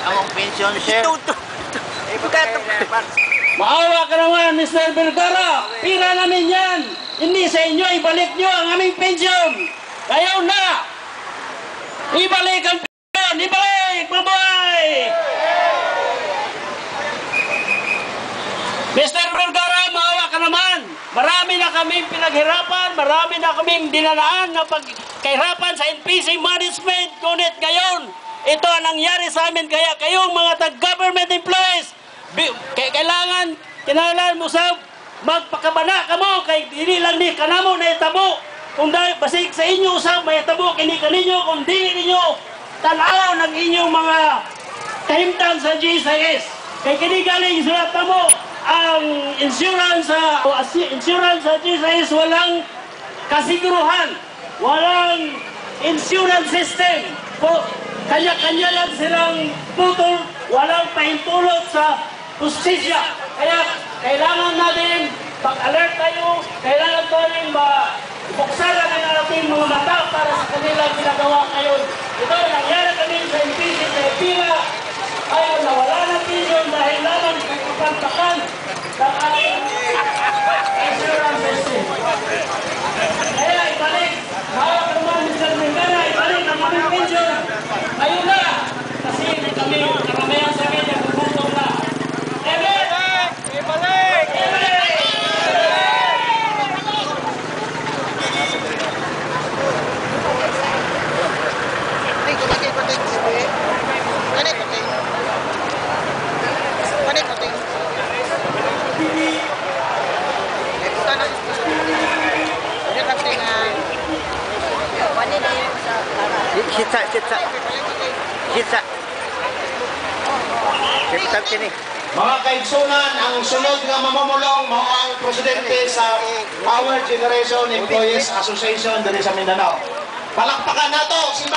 among pensyon, sir. Maawa ka naman, Mr. Vergara. Pira namin yan. Hindi sa inyo, ibalik nyo ang aming pensyon. Kayo na. Ibalik ang pensyon. Ibalik. Mabuhay. Mr. Vergara, maawa ka naman. Marami na kaming pinaghirapan. Marami na kaming dinanaan na pagkahirapan sa NPC management. Ngunit ngayon, ito ang nangyari sa amin. Kaya kayong mga tag-government employees, kinailangan mo sa magpakabana ka mo kay dili lang ni kanamo na itabo kung dahil basig sa inyo usab may itabo kini kaninyo kung dili ninyo tanaw ng inyong mga kahimtang sa GSIS kay kini galing sa tamo ang insurance sa GSIS walang kasiguruhan, walang insurance system po, kanya-kanya lang silang putol, walang pahintulot sa justisya. Kaya kailangan natin pag-alert tayo, kailangan natin buksan natin ang ating mga mata para sa kanilang ginagawa ngayon. Ito nangyari kami sa NPC sa Pila ay nawala natin yun dahil naman kapantakan ng ating insurance system. Kaya ibalik, bawat naman Mr. Vergara, ibalik ang aming pension. Ayun na, kasi kami karamihan sa amin ang bubutong na. Kita kini. Mga kaigsunan, ang sunod nga mamumulong mao ang presidente sa Power Generation Employees Association diri sa Mindanao. Palakpakan nato si